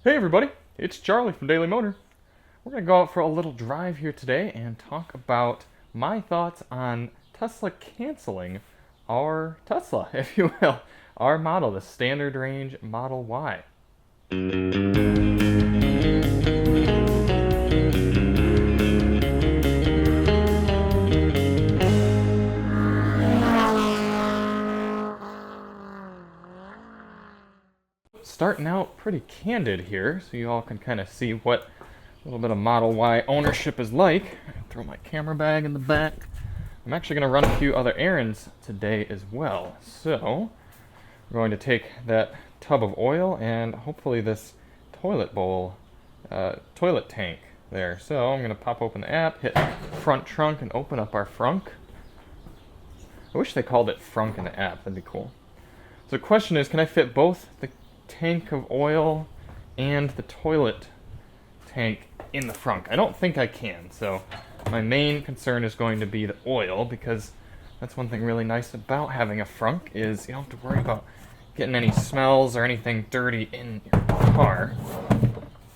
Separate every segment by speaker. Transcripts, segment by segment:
Speaker 1: Hey everybody, it's Charlie from Daily Motor. We're going to go out for a little drive here today and talk about my thoughts on Tesla canceling our Tesla, if you will, our model, the standard range Model Y. Starting out pretty candid here, so you all can kind of see what a little bit of Model Y ownership is like. Throw my camera bag in the back. I'm actually going to run a few other errands today as well. So, we're going to take that tub of oil and hopefully this toilet bowl, toilet tank there. So, I'm going to pop open the app, hit front trunk, and open up our frunk. I wish they called it frunk in the app, that'd be cool. So, the question is, can I fit both the tank of oil and the toilet tank in the frunk? I don't think I can, so my main concern is going to be the oil, because that's one thing really nice about having a frunk is you don't have to worry about getting any smells or anything dirty in your car.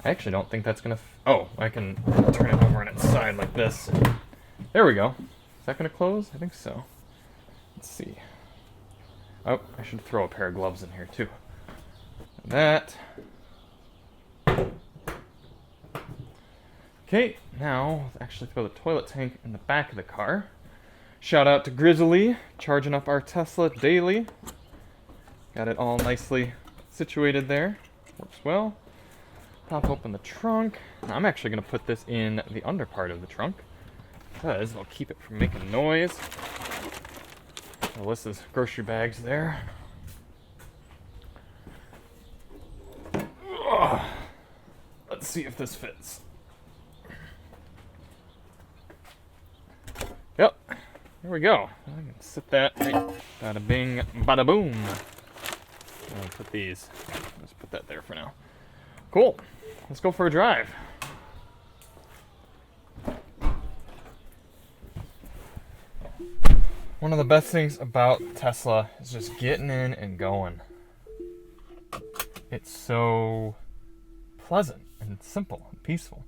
Speaker 1: I actually don't think that's gonna oh, I can turn it over on its side like this. There we go. Is that gonna close? I think so. Let's see. Oh, I should throw a pair of gloves in here too. That. Okay, now let's actually throw the toilet tank in the back of the car. Shout out to Grizzly, charging up our Tesla daily. Got it all nicely situated there. Works well. Pop open the trunk. Now, I'm actually going to put this in the under part of the trunk because it'll keep it from making noise. Alyssa's grocery bags there. Let's see if this fits. Yep, there we go. I can sit that right. Bada bing, bada boom. I'll put these. Let's put that there for now. Cool. Let's go for a drive. One of the best things about Tesla is just getting in and going. It's so pleasant and simple and peaceful.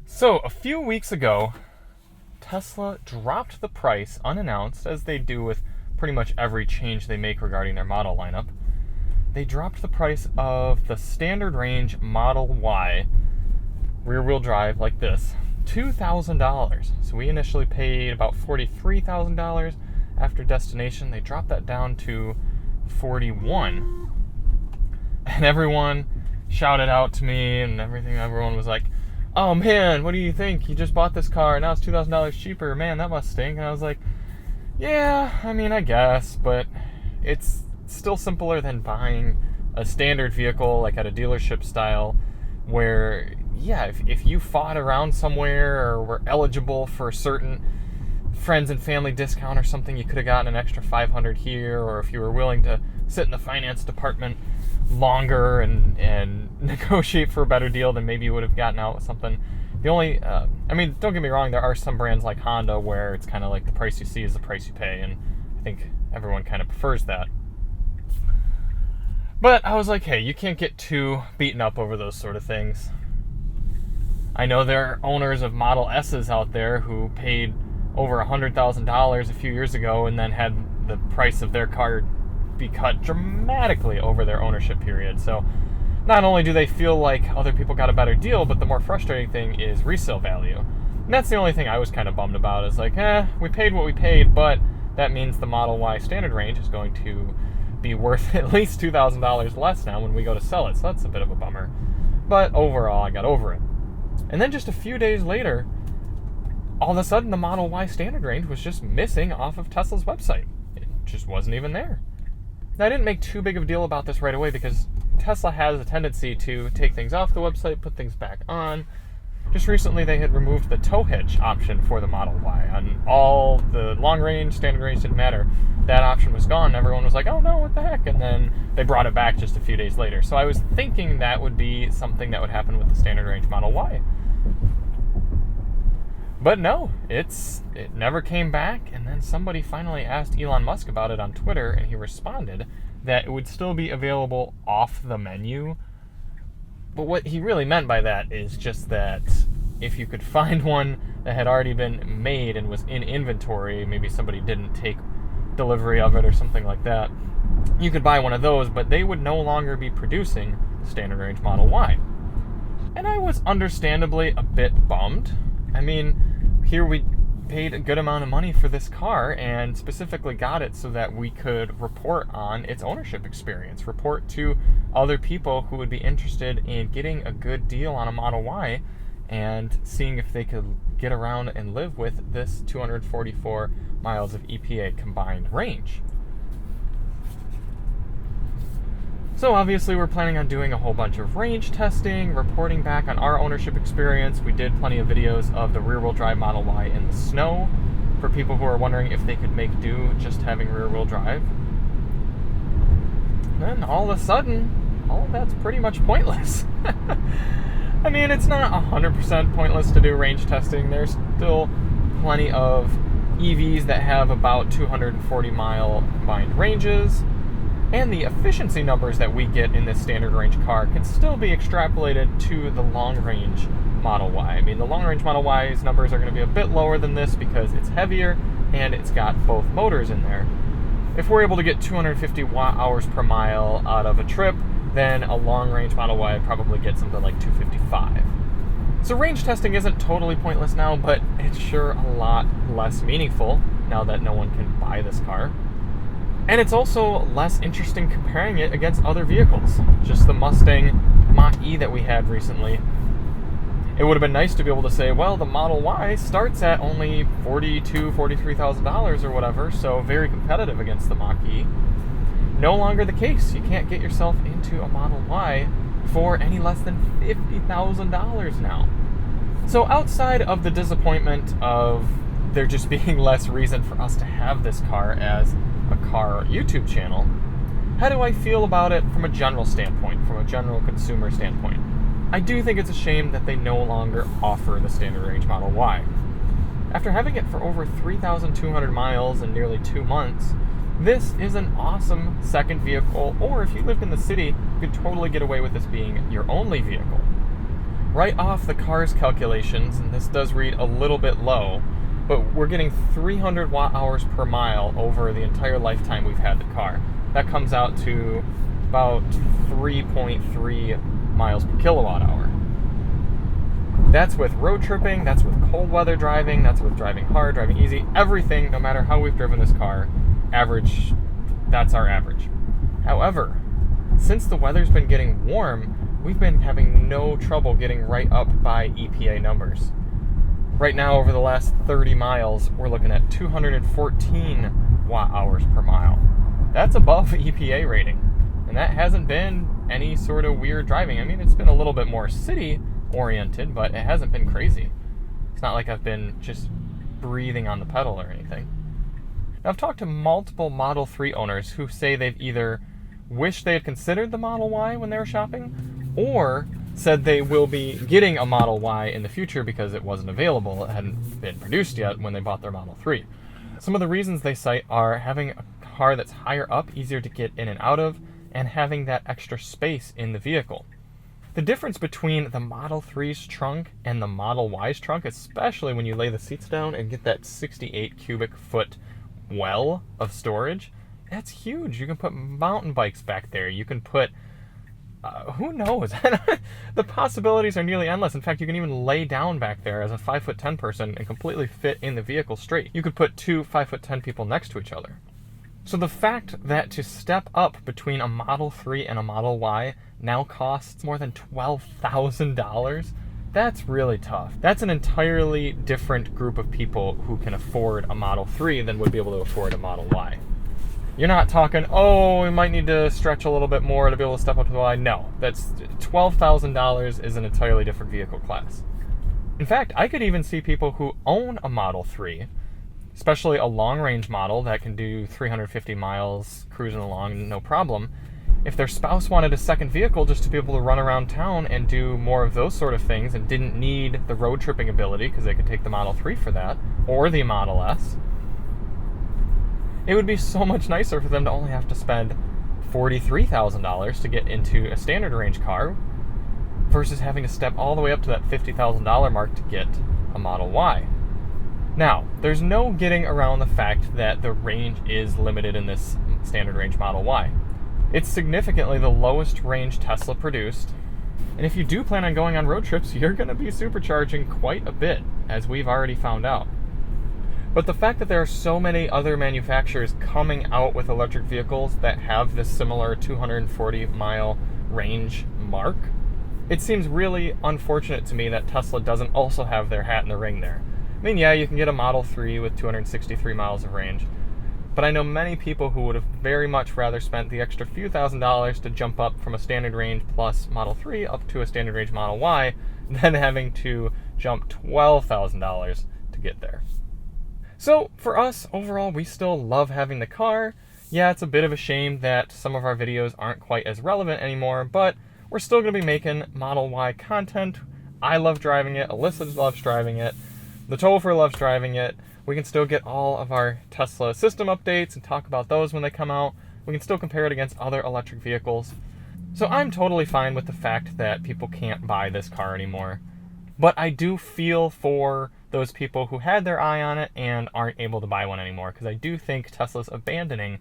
Speaker 1: So, a few weeks ago, Tesla dropped the price unannounced, as they do with pretty much every change they make regarding their model lineup. They dropped the price of the standard range Model Y rear-wheel drive like this, $2,000. So we initially paid about $43,000 after destination. They dropped that down to $41,000. And everyone shouted out to me and everything. Everyone was like, oh man, what do you think? You just bought this car, now it's $2,000 cheaper. Man, that must stink. And I was like, yeah, I mean, I guess, but it's still simpler than buying a standard vehicle like at a dealership style where, yeah, if you fought around somewhere or were eligible for a certain friends and family discount or something, you could have gotten an extra $500 here, or if you were willing to sit in the finance department longer and negotiate for a better deal, then maybe you would have gotten out with something. The only, I mean, don't get me wrong, there are some brands like Honda where it's kind of like the price you see is the price you pay, and I think everyone kind of prefers that. But I was like, hey, you can't get too beaten up over those sort of things. I know there are owners of Model S's out there who paid over $100,000 a few years ago and then had the price of their car be cut dramatically over their ownership period. So not only do they feel like other people got a better deal, but the more frustrating thing is resale value. And that's the only thing I was kind of bummed about, is like, we paid what we paid, but that means the Model Y standard range is going to be worth at least $2,000 less now when we go to sell it. So that's a bit of a bummer. But overall, I got over it. And then just a few days later, all of a sudden the Model Y standard range was just missing off of Tesla's website. It just wasn't even there. Now, I didn't make too big of a deal about this right away because Tesla has a tendency to take things off the website, put things back on. Just recently, they had removed the tow hitch option for the Model Y. On all the long range, standard range, didn't matter. That option was gone. Everyone was like, oh no, what the heck? And then they brought it back just a few days later. So I was thinking that would be something that would happen with the standard range Model Y. But no, it never came back, and then somebody finally asked Elon Musk about it on Twitter, and he responded that it would still be available off the menu But what he really meant by that is just that if you could find one that had already been made and was in inventory, maybe somebody didn't take delivery of it or something like that, you could buy one of those, but they would no longer be producing the standard range Model Y. And I was understandably a bit bummed. I mean, here we paid a good amount of money for this car and specifically got it so that we could report on its ownership experience, report to other people who would be interested in getting a good deal on a Model Y and seeing if they could get around and live with this 244 miles of EPA combined range. So obviously we're planning on doing a whole bunch of range testing, reporting back on our ownership experience. We did plenty of videos of the rear-wheel drive Model Y in the snow for people who are wondering if they could make do just having rear-wheel drive. Then all of a sudden, all of that's pretty much pointless. I mean, it's not 100% pointless to do range testing. There's still plenty of EVs that have about 240 mile combined ranges. And the efficiency numbers that we get in this standard range car can still be extrapolated to the long range Model Y. I mean, the long range Model Y's numbers are going to be a bit lower than this because it's heavier and it's got both motors in there. If we're able to get 250 watt-hours per mile out of a trip, then a long range Model Y would probably get something like 255. So range testing isn't totally pointless now, but it's sure a lot less meaningful now that no one can buy this car. And it's also less interesting comparing it against other vehicles. Just the Mustang Mach-E that we had recently. It would have been nice to be able to say, well, the Model Y starts at only $42,000, $43,000 or whatever, so very competitive against the Mach-E. No longer the case. You can't get yourself into a Model Y for any less than $50,000 now. So outside of the disappointment of there just being less reason for us to have this car as a car YouTube channel, how do I feel about it from a general standpoint, from a general consumer standpoint? I do think it's a shame that they no longer offer the standard range Model Y. After having it for over 3,200 miles in nearly 2 months, this is an awesome second vehicle, or if you lived in the city, you could totally get away with this being your only vehicle. Right off the car's calculations, and this does read a little bit low, but we're getting 300 watt-hours per mile over the entire lifetime we've had the car. That comes out to about 3.3 miles per kilowatt hour. That's with road tripping, that's with cold weather driving, that's with driving hard, driving easy, everything, no matter how we've driven this car, average, that's our average. However, since the weather's been getting warm, we've been having no trouble getting right up by EPA numbers. Right now, over the last 30 miles, we're looking at 214 watt-hours per mile. That's above EPA rating. And that hasn't been any sort of weird driving. I mean, it's been a little bit more city-oriented, but it hasn't been crazy. It's not like I've been just breathing on the pedal or anything. Now, I've talked to multiple Model 3 owners who say they've either wished they had considered the Model Y when they were shopping, or said they will be getting a Model Y in the future because it wasn't available. It hadn't been produced yet when they bought their Model 3. Some of the reasons they cite are having a car that's higher up, easier to get in and out of, and having that extra space in the vehicle. The difference between the Model 3's trunk and the Model Y's trunk, especially when you lay the seats down and get that 68 cubic foot well of storage, that's huge. You can put mountain bikes back there. You can put who knows? The possibilities are nearly endless. In fact, you can even lay down back there as a 5'10" person and completely fit in the vehicle straight. You could put two 5'10" people next to each other. So the fact that to step up between a Model 3 and a Model Y now costs more than $12,000, that's really tough. That's an entirely different group of people who can afford a Model 3 than would be able to afford a Model Y. You're not talking, oh, we might need to stretch a little bit more to be able to step up to the Y. No, that's $12,000 is an entirely different vehicle class. In fact, I could even see people who own a Model 3, especially a long-range model that can do 350 miles cruising along, no problem. If their spouse wanted a second vehicle just to be able to run around town and do more of those sort of things and didn't need the road tripping ability because they could take the Model 3 for that, or the Model S, it would be so much nicer for them to only have to spend $43,000 to get into a standard range car versus having to step all the way up to that $50,000 mark to get a Model Y. Now, there's no getting around the fact that the range is limited in this standard range Model Y. It's significantly the lowest range Tesla produced, and if you do plan on going on road trips, you're going to be supercharging quite a bit, as we've already found out. But the fact that there are so many other manufacturers coming out with electric vehicles that have this similar 240-mile range mark, it seems really unfortunate to me that Tesla doesn't also have their hat in the ring there. I mean, yeah, you can get a Model 3 with 263 miles of range, but I know many people who would have very much rather spent the extra few $1,000s to jump up from a standard range plus Model 3 up to a standard range Model Y than having to jump $12,000 to get there. So for us, overall, we still love having the car. Yeah, it's a bit of a shame that some of our videos aren't quite as relevant anymore, but we're still going to be making Model Y content. I love driving it. Alyssa loves driving it. The Topher loves driving it. We can still get all of our Tesla system updates and talk about those when they come out. We can still compare it against other electric vehicles. So I'm totally fine with the fact that people can't buy this car anymore. But I do feel for those people who had their eye on it and aren't able to buy one anymore, because I do think Tesla's abandoning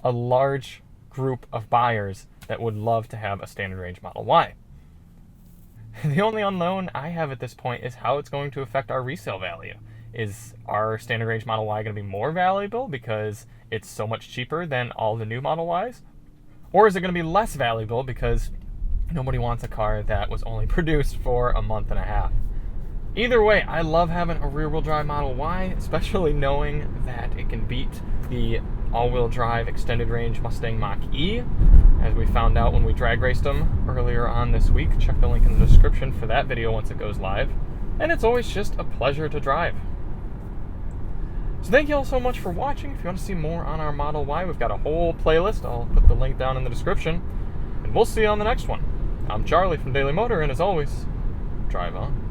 Speaker 1: a large group of buyers that would love to have a standard range Model Y. The only unknown I have at this point is how it's going to affect our resale value. Is our standard range Model Y going to be more valuable because it's so much cheaper than all the new Model Ys? Or is it going to be less valuable because nobody wants a car that was only produced for a month and a half? Either way, I love having a rear-wheel drive Model Y, especially knowing that it can beat the all-wheel drive extended range Mustang Mach-E, as we found out when we drag raced them earlier on this week. Check the link in the description for that video once it goes live. And it's always just a pleasure to drive. So thank you all so much for watching. If you want to see more on our Model Y, we've got a whole playlist. I'll put the link down in the description. And we'll see you on the next one. I'm Charlie from Daily Motor, and as always, drive on.